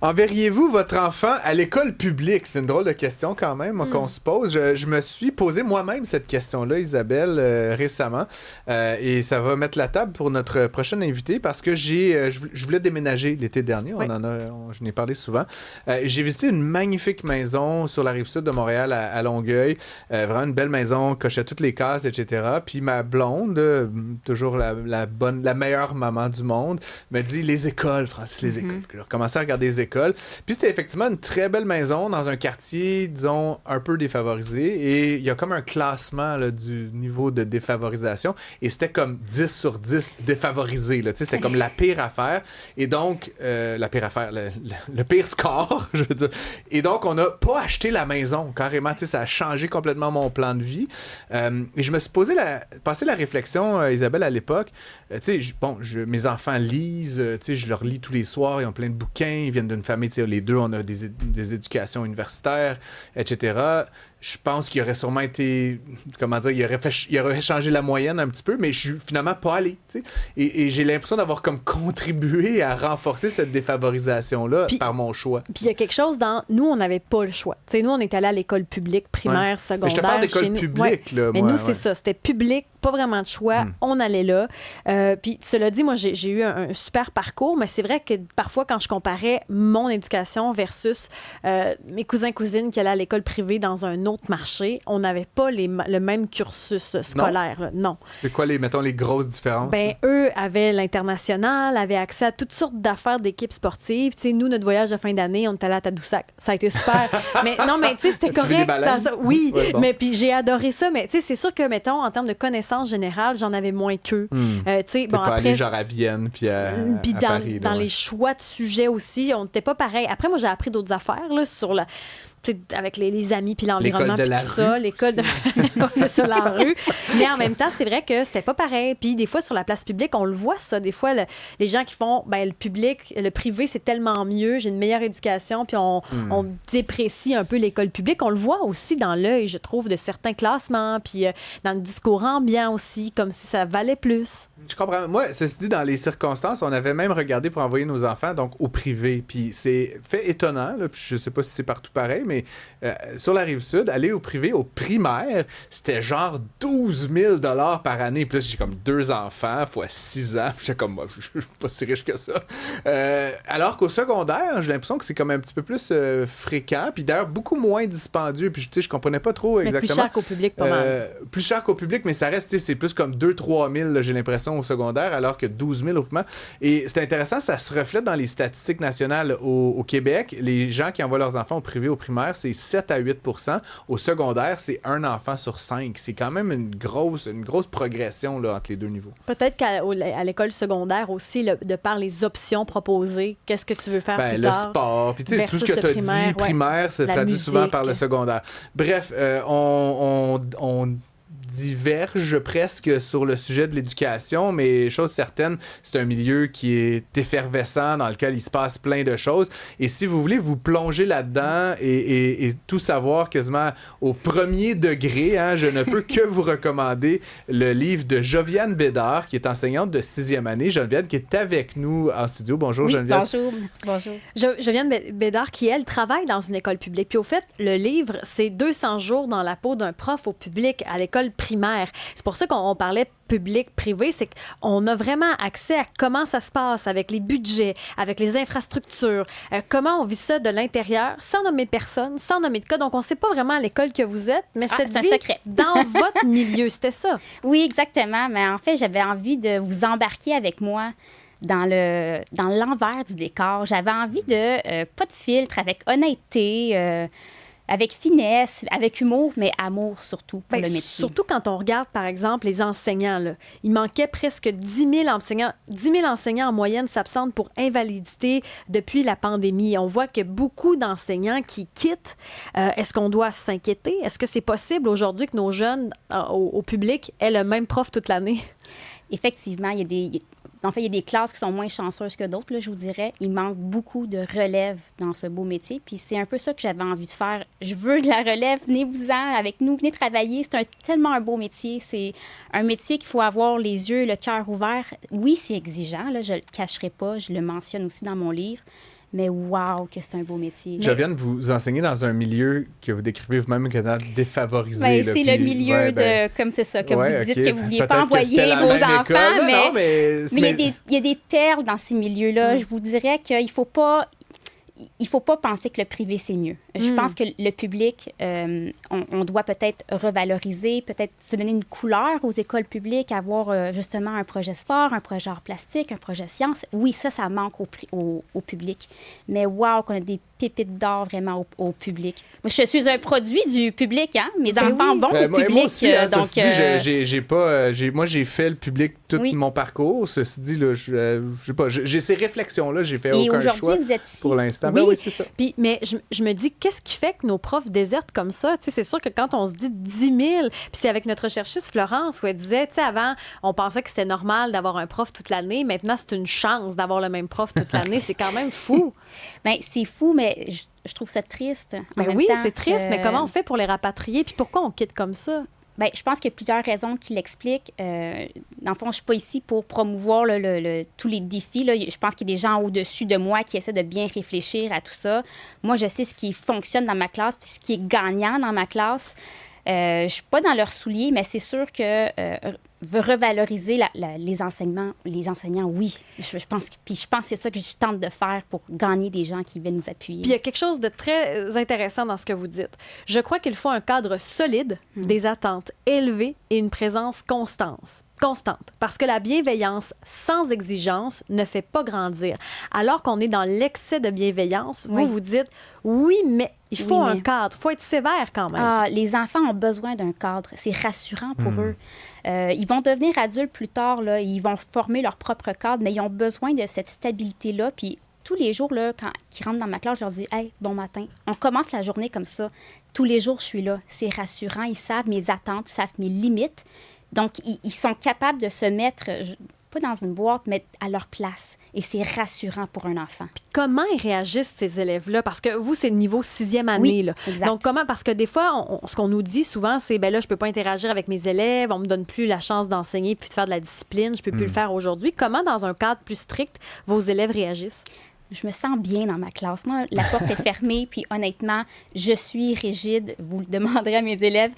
Enverriez-vous votre enfant à l'école publique? C'est une drôle de question quand même qu'on se pose. Je me suis posé moi-même cette question-là, Isabelle, récemment. Et ça va mettre la table pour notre prochaine invité parce que je voulais déménager l'été dernier. Oui. Je n'ai parlé souvent. J'ai visité une magnifique maison sur la rive sud de Montréal à Longueuil. Vraiment une belle maison, cochait toutes les cases, etc. Puis ma blonde, toujours la meilleure maman du monde, me dit les écoles, Francis, les écoles. J'ai recommencé à regarder les écoles. Puis c'était effectivement une très belle maison dans un quartier, disons, un peu défavorisé. Et il y a comme un classement là, du niveau de défavorisation. Et c'était comme 10 sur 10 défavorisé. Là. C'était comme la pire affaire. Et donc, la pire affaire, le pire score, je veux dire. Et donc, on n'a pas acheté la maison, carrément. Ça a changé complètement mon plan de vie. Et je me suis passé la réflexion, Isabelle, à l'époque. Mes enfants lisent, je leur lis tous les soirs, ils ont plein de bouquins, ils viennent d'une famille, les deux, on a des éducations universitaires, etc. Je pense qu'il aurait sûrement été, il aurait changé la moyenne un petit peu, mais je suis finalement pas allé, et j'ai l'impression d'avoir comme contribué à renforcer cette défavorisation-là par mon choix. Puis il y a quelque chose nous, on n'avait pas le choix. Nous, on est allé à l'école publique, primaire, secondaire. Mais je te parle d'école publique, là, mais moi. nous, c'est ça, c'était public, pas vraiment de choix, on allait là. Puis cela dit, moi, j'ai eu un super parcours, mais c'est vrai que parfois, quand je comparais mon éducation versus mes cousins-cousines qui allaient à l'école privée dans un autre marché, on n'avait pas le même cursus scolaire. Là. Non. C'est quoi, mettons, les grosses différences? Ben, eux avaient l'international, avaient accès à toutes sortes d'affaires d'équipes sportives. T'sais, nous, notre voyage de fin d'année, on était allé à Tadoussac. Ça a été super. Mais non, mais tu sais, c'était correct. Oui, ouais, bon. Mais puis j'ai adoré ça. Mais tu sais, c'est sûr que, mettons, en termes de connaissances générales, j'en avais moins qu'eux. T'es pas allé genre à Vienne puis à Paris. Dans les choix de sujets aussi, on n'était pas pareil. Après, moi, j'ai appris d'autres affaires là, sur avec les amis puis l'environnement puis tout ça, l'école de c'est ça, la rue. Mais en même temps, c'est vrai que c'était pas pareil. Puis des fois, sur la place publique, on le voit ça. Des fois, les gens qui font, le public, le privé, c'est tellement mieux, j'ai une meilleure éducation, puis on déprécie un peu l'école publique. On le voit aussi dans l'œil, je trouve, de certains classements, puis dans le discours ambiant aussi, comme si ça valait plus. Je comprends. Moi, ceci dit, dans les circonstances, on avait même regardé pour envoyer nos enfants donc au privé. Puis c'est fait étonnant, là, puis je sais pas si c'est partout pareil, mais sur la Rive-Sud, aller au privé, au primaire, c'était genre 12 000 $ par année. Puis là, j'ai comme 2 enfants fois 6 ans. J'étais comme, moi, je suis pas si riche que ça. Alors qu'au secondaire, j'ai l'impression que c'est comme un petit peu plus fréquent. Puis d'ailleurs, beaucoup moins dispendieux. Puis tu sais, je comprenais pas trop exactement. Mais plus cher qu'au public, pas mal. Plus cher qu'au public, mais ça reste, tu sais, c'est plus comme 2-3 000, là, j'ai l'impression, au secondaire, alors que 12 000 au primaire. Et c'est intéressant, ça se reflète dans les statistiques nationales au Québec. Les gens qui envoient leurs enfants au privé, au primaire, c'est 7 à 8 %. Au secondaire, c'est 1 enfant sur 5. C'est quand même une grosse progression là, entre les deux niveaux. Peut-être qu'à l'école secondaire aussi, de par les options proposées, qu'est-ce que tu veux faire plus tard? Le sport, puis tu sais, tout ce que tu as dit, primaire, c'est traduit souvent par le secondaire. Bref, on diverge presque sur le sujet de l'éducation, mais chose certaine, c'est un milieu qui est effervescent, dans lequel il se passe plein de choses. Et si vous voulez vous plonger là-dedans et tout savoir quasiment au premier degré, je ne peux que vous recommander le livre de Joviane Bédard, qui est enseignante de 6e année. Joviane, qui est avec nous en studio. Bonjour, oui, Geneviève. Bonjour. Joviane Bédard, qui, elle, travaille dans une école publique. Puis au fait, le livre, c'est 200 jours dans la peau d'un prof au public à l'école primaire. C'est pour ça qu'on parlait public-privé, c'est qu'on a vraiment accès à comment ça se passe avec les budgets, avec les infrastructures, comment on vit ça de l'intérieur, sans nommer personne, sans nommer de cas. Donc, on ne sait pas vraiment à l'école que vous êtes, mais c'était un secret. Dans votre milieu, c'était ça. Oui, exactement. Mais en fait, j'avais envie de vous embarquer avec moi dans l'envers du décor. J'avais envie de pas de filtre, avec honnêteté, avec finesse, avec humour, mais amour surtout pour le métier. Surtout quand on regarde, par exemple, les enseignants. Là. Il manquait presque 10 000 enseignants. 10 000 enseignants en moyenne s'absentent pour invalidité depuis la pandémie. On voit que beaucoup d'enseignants qui quittent. Est-ce qu'on doit s'inquiéter? Est-ce que c'est possible aujourd'hui que nos jeunes au public aient le même prof toute l'année? Effectivement, il y a des classes qui sont moins chanceuses que d'autres, là, je vous dirais. Il manque beaucoup de relève dans ce beau métier. Puis c'est un peu ça que j'avais envie de faire. Je veux de la relève, venez-vous-en avec nous, venez travailler. C'est tellement un beau métier. C'est un métier qu'il faut avoir les yeux, le cœur ouvert. Oui, c'est exigeant, là, je ne le cacherai pas, je le mentionne aussi dans mon livre. Mais wow, que c'est un beau métier. Je viens de vous enseigner dans un milieu que vous décrivez vous-même comme défavorisé. Ben, c'est le milieu comme c'est ça, comme vous dites, que vous ne vouliez pas envoyer vos enfants. École, mais il y a des perles dans ces milieux-là. Je vous dirais qu'il ne faut pas penser que le privé, c'est mieux. Je pense que le public, on doit peut-être revaloriser, peut-être se donner une couleur aux écoles publiques, avoir justement un projet sport, un projet art plastique, un projet sciences. Oui, ça manque au public. Mais wow, qu'on a des pépites d'or vraiment au public. Moi, je suis un produit du public, hein? Mes enfants vont au public. Moi aussi, donc, moi, j'ai fait le public tout mon parcours. Ceci dit, là, j'ai ces réflexions-là, j'ai fait aucun choix vous êtes ici. pour l'instant. Oui, oui, c'est ça. Puis, mais je me dis, qu'est-ce qui fait que nos profs désertent comme ça? Tu sais, c'est sûr que quand on se dit 10 000, puis c'est avec notre recherchiste Florence où elle disait, tu sais, avant, on pensait que c'était normal d'avoir un prof toute l'année. Maintenant, c'est une chance d'avoir le même prof toute l'année. C'est quand même fou. Bien, c'est fou, mais je trouve ça triste. Ben oui, c'est triste, mais comment on fait pour les rapatrier? Puis pourquoi on quitte comme ça? Bien, je pense qu'il y a plusieurs raisons qui l'expliquent. Dans le fond, je ne suis pas ici pour promouvoir tous les défis. Là. Je pense qu'il y a des gens au-dessus de moi qui essaient de bien réfléchir à tout ça. Moi, je sais ce qui fonctionne dans ma classe puis ce qui est gagnant dans ma classe. Je ne suis pas dans leurs souliers, mais c'est sûr que revaloriser les enseignants, oui. Je pense que c'est ça que je tente de faire pour gagner des gens qui viennent nous appuyer. Puis il y a quelque chose de très intéressant dans ce que vous dites. Je crois qu'il faut un cadre solide, des attentes élevées et une présence constante. Parce que la bienveillance sans exigence ne fait pas grandir. Alors qu'on est dans l'excès de bienveillance, vous dites, oui, mais il faut un cadre, il faut être sévère quand même. Ah, les enfants ont besoin d'un cadre. C'est rassurant pour eux. Ils vont devenir adultes plus tard, là, ils vont former leur propre cadre, mais ils ont besoin de cette stabilité-là. Puis tous les jours, là, quand ils rentrent dans ma classe, je leur dis « Hey, bon matin ». On commence la journée comme ça. Tous les jours, je suis là. C'est rassurant. Ils savent mes attentes, ils savent mes limites. Donc, ils sont capables de se mettre, pas dans une boîte, mais à leur place. Et c'est rassurant pour un enfant. Puis comment ils réagissent, ces élèves-là? Parce que vous, c'est le niveau 6e année. Oui, là. Exact. Donc, comment? Parce que des fois, ce qu'on nous dit souvent, c'est, ben là, je peux pas interagir avec mes élèves, on me donne plus la chance d'enseigner puis de faire de la discipline, je peux plus le faire aujourd'hui. Comment, dans un cadre plus strict, vos élèves réagissent? Je me sens bien dans ma classe. Moi, la porte est fermée, puis honnêtement, je suis rigide. Vous le demanderez à mes élèves.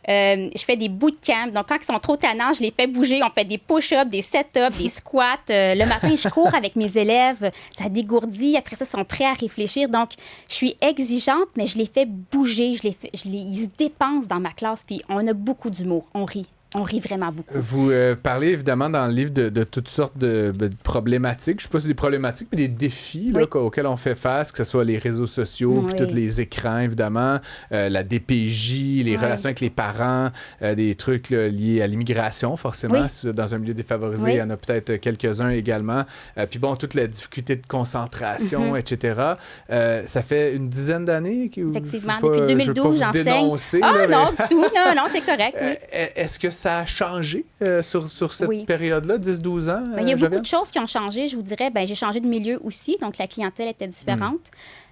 Je fais des bootcamps. Donc, quand ils sont trop tannants, je les fais bouger. On fait des push-ups, des set-ups, des squats. Le matin, je cours avec mes élèves. Ça dégourdit. Après ça, ils sont prêts à réfléchir. Donc, je suis exigeante, mais je les fais bouger. Ils se dépensent dans ma classe, puis on a beaucoup d'humour. On rit. On rit vraiment beaucoup. Vous parlez évidemment dans le livre de toutes sortes de problématiques. Je ne sais pas si c'est des problématiques, mais des défis là, auxquels on fait face, que ce soit les réseaux sociaux, puis tous les écrans, évidemment, la DPJ, les relations avec les parents, des trucs là, liés à l'immigration, forcément. Si vous êtes dans un milieu défavorisé, il y en a peut-être quelques-uns également. Puis bon, toute la difficulté de concentration, etc. Ça fait une dizaine d'années que effectivement, depuis 2012, j'enseigne. Non, du tout. Non, c'est correct. Oui. Est-ce que ça a changé sur cette période-là, 10-12 ans? Il y a beaucoup de choses qui ont changé. Je vous dirais, j'ai changé de milieu aussi, donc la clientèle était différente.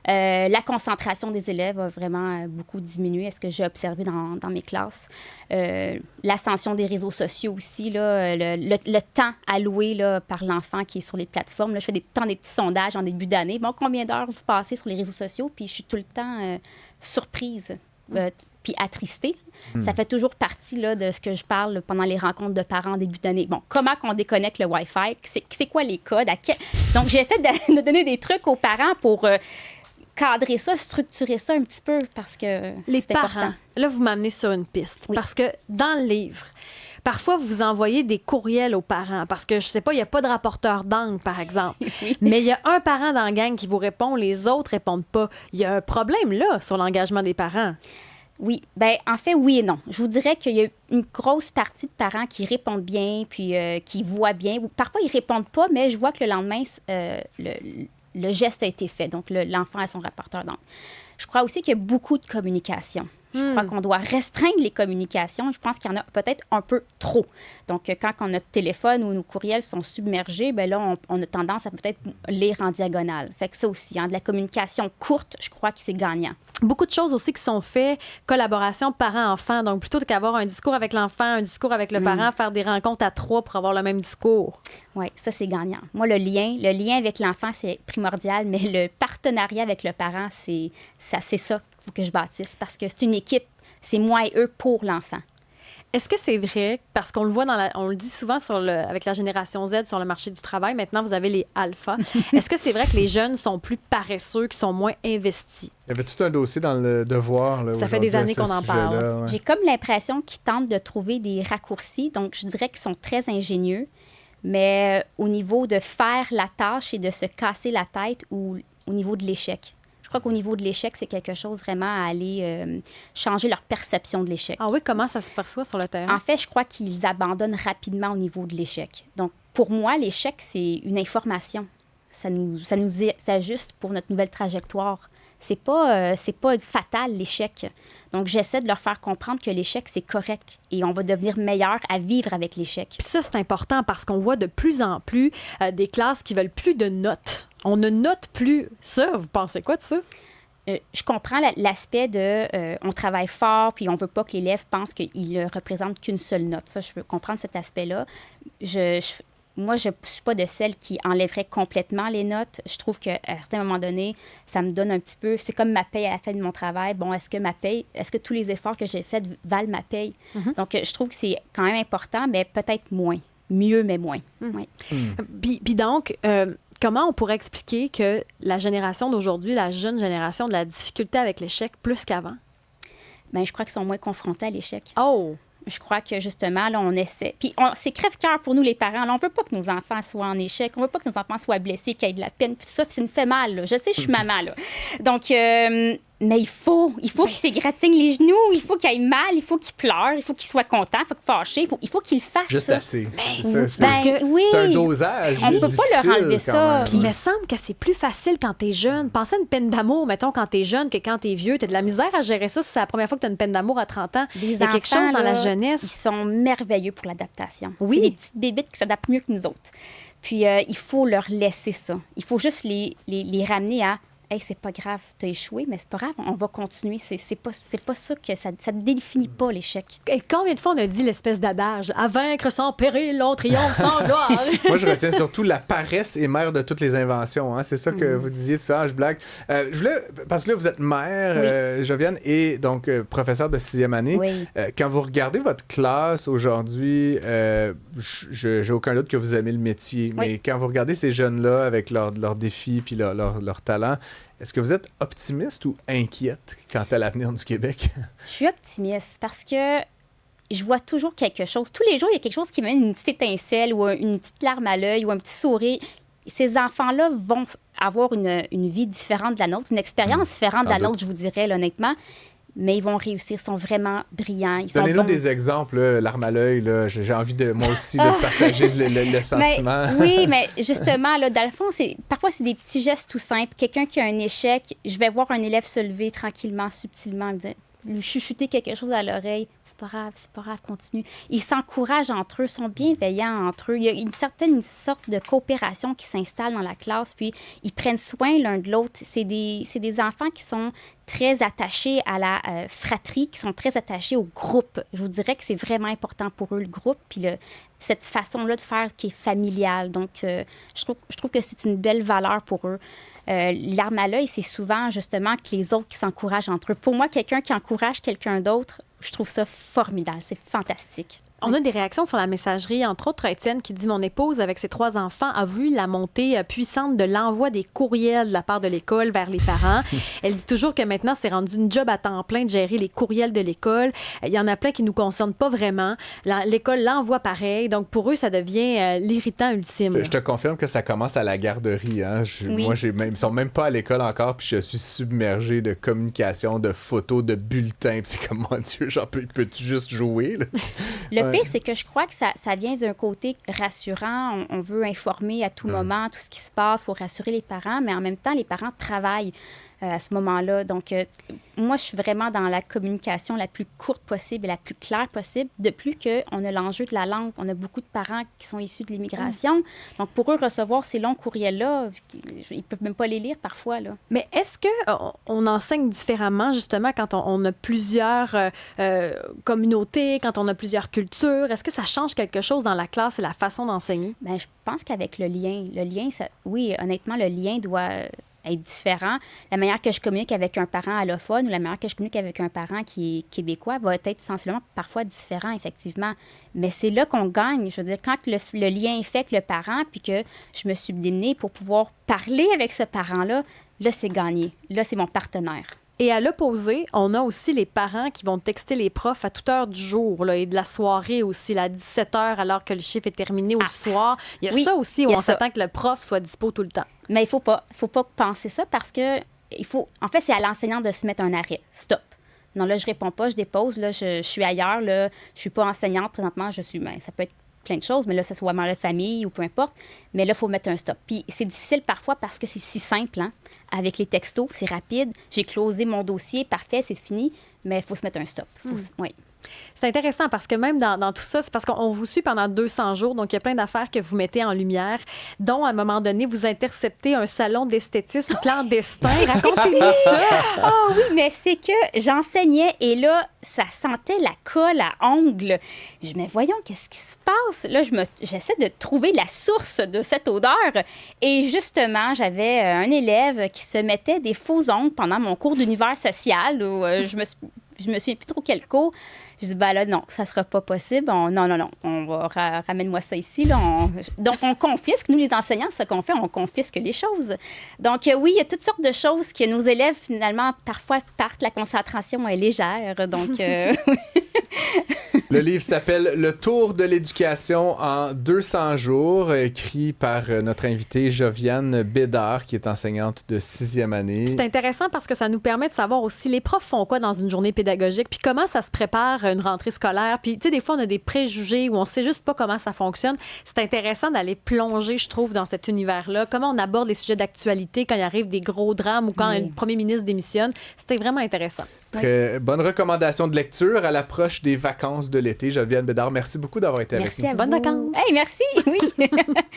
La concentration des élèves a vraiment beaucoup diminué, est-ce que j'ai observé dans mes classes. L'ascension des réseaux sociaux aussi, là, le temps alloué là, par l'enfant qui est sur les plateformes. Là, je fais des petits sondages en début d'année. Bon, combien d'heures vous passez sur les réseaux sociaux? Puis je suis tout le temps surprise. Puis attristée. Ça fait toujours partie là, de ce que je parle pendant les rencontres de parents en début d'année. Bon, comment qu'on déconnecte le Wi-Fi? C'est quoi les codes? Donc, j'essaie de donner des trucs aux parents pour cadrer ça, structurer ça un petit peu parce que c'est important. Parents, là, vous m'amenez sur une piste. Parce que dans le livre, parfois, vous envoyez des courriels aux parents parce que, je sais pas, il n'y a pas de rapporteur d'angle, par exemple. Mais il y a un parent dans la gang qui vous répond, les autres répondent pas. Il y a un problème, là, sur l'engagement des parents. Oui. Bien, en fait, oui et non. Je vous dirais qu'il y a une grosse partie de parents qui répondent bien, puis qui voient bien. Parfois, ils répondent pas, mais je vois que le lendemain, le geste a été fait. Donc, l'enfant a son rapporteur d'angle. Je crois aussi qu'il y a beaucoup de communication. Je crois qu'on doit restreindre les communications. Je pense qu'il y en a peut-être un peu trop. Donc, quand notre téléphone ou nos courriels sont submergés, bien là, on a tendance à peut-être lire en diagonale. Fait que ça aussi, de la communication courte, je crois que c'est gagnant. beaucoup de choses aussi qui sont faites, collaboration parents-enfants. Donc, plutôt qu'avoir un discours avec l'enfant, un discours avec le parent, faire des rencontres à 3 pour avoir le même discours. Oui, ça, c'est gagnant. Moi, le lien avec l'enfant, c'est primordial, mais le partenariat avec le parent, c'est ça qu'il faut que je bâtisse parce que c'est une équipe. C'est moi et eux pour l'enfant. Est-ce que c'est vrai, parce qu'on le voit on le dit souvent avec la génération Z sur le marché du travail, maintenant vous avez les alphas. Est-ce que c'est vrai que les jeunes sont plus paresseux, qu'ils sont moins investis? Il y avait tout un dossier dans le Devoir. Là, ça fait des années qu'on en parle. Ouais. J'ai comme l'impression qu'ils tentent de trouver des raccourcis, donc je dirais qu'ils sont très ingénieux, mais au niveau de faire la tâche et de se casser la tête ou au niveau de l'échec. Je crois qu'au niveau de l'échec, c'est quelque chose vraiment à aller changer leur perception de l'échec. Ah oui, comment ça se perçoit sur le terrain? En fait, je crois qu'ils abandonnent rapidement au niveau de l'échec. Donc, pour moi, l'échec, c'est une information. Ça nous ajuste pour notre nouvelle trajectoire. C'est pas fatal, l'échec. Donc, j'essaie de leur faire comprendre que l'échec, c'est correct et on va devenir meilleur à vivre avec l'échec. Puis ça, c'est important parce qu'on voit de plus en plus des classes qui veulent plus de notes. On ne note plus ça. Vous pensez quoi de ça? Je comprends l'aspect de on travaille fort puis on veut pas que l'élève pense qu'il ne représente qu'une seule note. Ça, je peux comprendre cet aspect-là. Moi, je ne suis pas de celle qui enlèverait complètement les notes. Je trouve qu'à un certain moment donné, ça me donne un petit peu... C'est comme ma paye à la fin de mon travail. Bon, est-ce que tous les efforts que j'ai faits valent ma paye? Mm-hmm. Donc, je trouve que c'est quand même important, mais peut-être moins. Mieux, mais moins. Mm. Oui. Puis donc, comment on pourrait expliquer que la génération d'aujourd'hui, la jeune génération, a de la difficulté avec l'échec plus qu'avant? Bien, je crois qu'ils sont moins confrontés à l'échec. Oh! Je crois que, justement, là, on essaie. Puis, c'est crève-cœur pour nous, les parents. Là, on veut pas que nos enfants soient en échec. On veut pas que nos enfants soient blessés, qu'ils aient de la peine. Puis ça, ça nous fait mal, là. Je sais, je suis maman, là. Donc, mais il faut qu'ils s'égratignent les genoux. Il faut qu'il aille mal. Il faut qu'il pleure. Il faut qu'il soit content. Il faut qu'il fâché. Il faut qu'il fasse juste ça. Assez. C'est un dosage. On ne peut pas leur enlever ça. Puis, il me semble que c'est plus facile quand t'es jeune. Pensez à une peine d'amour, mettons, quand t'es jeune, que quand t'es vieux. T'as de la misère à gérer ça si c'est la première fois que t'as une peine d'amour à 30 ans. Il y a quelque chose dans la jeunesse. Ils sont merveilleux pour l'adaptation. Oui. C'est des petites bébites qui s'adaptent mieux que nous autres. Puis, il faut leur laisser ça. Il faut juste les ramener à « Hey, c'est pas grave, t'as échoué, mais c'est pas grave, on va continuer. » C'est pas ça que ça ne définit pas l'échec. Et combien de fois on a dit l'espèce d'adage « À vaincre sans péril, on triomphe sans gloire. » Moi, je retiens surtout la paresse est mère de toutes les inventions. Hein? C'est ça que vous disiez tout à l'heure, je blague. Je voulais, parce que là, vous êtes mère, Joviane, et donc professeure de 6e année. Oui. Quand vous regardez votre classe aujourd'hui, j'ai aucun doute que vous aimez le métier, mais quand vous regardez ces jeunes-là avec leurs défis puis leur talent, est-ce que vous êtes optimiste ou inquiète quant à l'avenir du Québec? Je suis optimiste parce que je vois toujours quelque chose. Tous les jours, il y a quelque chose qui me donne une petite étincelle ou une petite larme à l'œil ou un petit sourire. Ces enfants-là vont avoir une vie différente de la nôtre, une expérience différente de la nôtre, je vous dirais, là, honnêtement. Mais ils vont réussir, ils sont vraiment brillants. Donnez-nous des exemples, l'arme à l'œil. J'ai envie moi aussi de partager le sentiment. Oui, mais justement, là, dans le fond, parfois, c'est des petits gestes tout simples. Quelqu'un qui a un échec, je vais voir un élève se lever tranquillement, subtilement, lui chuchoter quelque chose à l'oreille. C'est pas grave, continue. Ils s'encouragent entre eux, sont bienveillants entre eux. Il y a une sorte de coopération qui s'installe dans la classe, puis ils prennent soin l'un de l'autre. C'est des enfants qui sont très attachés à la fratrie, qui sont très attachés au groupe. Je vous dirais que c'est vraiment important pour eux, le groupe, puis cette façon-là de faire qui est familiale. Donc, je trouve que c'est une belle valeur pour eux. L'arme à l'œil, c'est souvent justement que les autres qui s'encouragent entre eux. Pour moi, quelqu'un qui encourage quelqu'un d'autre, je trouve ça formidable. C'est fantastique. On a des réactions sur la messagerie, entre autres Étienne qui dit « Mon épouse, avec ses 3 enfants, a vu la montée puissante de l'envoi des courriels de la part de l'école vers les parents. Elle dit toujours que maintenant, c'est rendu une job à temps plein de gérer les courriels de l'école. Il y en a plein qui ne nous concernent pas vraiment. L'école l'envoie pareil. Donc, pour eux, ça devient l'irritant ultime. Je te confirme que ça commence à la garderie. Hein? Moi, ils sont même pas à l'école encore, puis je suis submergé de communication, de photos, de bulletins. Puis c'est comme, mon Dieu, peux-tu juste jouer? Là? le pire, c'est que je crois que ça vient d'un côté rassurant. On veut informer à tout moment tout ce qui se passe pour rassurer les parents, mais en même temps, les parents travaillent à ce moment-là. Donc, moi, je suis vraiment dans la communication la plus courte possible et la plus claire possible. De plus qu'on a l'enjeu de la langue. On a beaucoup de parents qui sont issus de l'immigration. Donc, pour eux, recevoir ces longs courriels-là, ils ne peuvent même pas les lire parfois, là. Mais est-ce qu'on enseigne différemment, justement, quand on a plusieurs communautés, quand on a plusieurs cultures? Est-ce que ça change quelque chose dans la classe et la façon d'enseigner? Bien, je pense qu'avec le lien, oui, honnêtement, le lien doit être différent. La manière que je communique avec un parent allophone ou la manière que je communique avec un parent qui est québécois va être sensiblement parfois différent, effectivement. Mais c'est là qu'on gagne. Je veux dire, quand le lien est fait avec le parent, puis que je me suis démenée pour pouvoir parler avec ce parent-là, là, c'est gagné. Là, c'est mon partenaire. Et à l'opposé, on a aussi les parents qui vont texter les profs à toute heure du jour là, et de la soirée aussi, à 17h alors que le chiffre est terminé ou le soir. Il y a ça aussi où on s'attend que le prof soit dispo tout le temps. Mais il faut pas penser ça parce que en fait, c'est à l'enseignant de se mettre un arrêt. Stop. Non, là, je réponds pas, je dépose. Là, je suis ailleurs. Là, je suis pas enseignante présentement. Ça peut être plein de choses, mais là, ça soit mère de famille ou peu importe. Mais là, il faut mettre un stop. Puis c'est difficile parfois parce que c'est si simple, hein? Avec les textos, c'est rapide. J'ai closé mon dossier, parfait, c'est fini. Mais il faut se mettre un stop. Oui. C'est intéressant parce que même dans tout ça, c'est parce qu'on vous suit pendant 200 jours, donc il y a plein d'affaires que vous mettez en lumière, dont à un moment donné, vous interceptez un salon d'esthétisme clandestin. Racontez-nous ça! Ah oui, mais c'est que j'enseignais et là, ça sentait la colle à ongles. Je me dis, voyons, qu'est-ce qui se passe? Là, j'essaie de trouver la source de cette odeur. Et justement, j'avais un élève qui se mettait des faux ongles pendant mon cours d'univers social où je me souviens plus trop quel cours. Je dis, ben là, non, ça sera pas possible. Non, on va ramène-moi ça ici. Là. Donc, on confisque. Nous, les enseignants, ce qu'on fait, on confisque les choses. Donc, oui, il y a toutes sortes de choses que nos élèves, finalement, parfois partent. La concentration est légère. Donc, Le livre s'appelle « Le tour de l'éducation en 200 jours », écrit par notre invitée Joviane Bédard, qui est enseignante de 6e année. C'est intéressant parce que ça nous permet de savoir aussi les profs font quoi dans une journée pédagogique, puis comment ça se prépare une rentrée scolaire. Puis, tu sais, des fois, on a des préjugés où on sait juste pas comment ça fonctionne. C'est intéressant d'aller plonger, je trouve, dans cet univers-là. Comment on aborde les sujets d'actualité quand il arrive des gros drames ou quand le premier ministre démissionne. C'était vraiment intéressant. Très bonne recommandation de lecture à l'approche des vacances de l'été. Joviane Bédard, merci beaucoup d'avoir été avec nous. Merci à vous. Bonnes vacances. Hey, merci. Oui.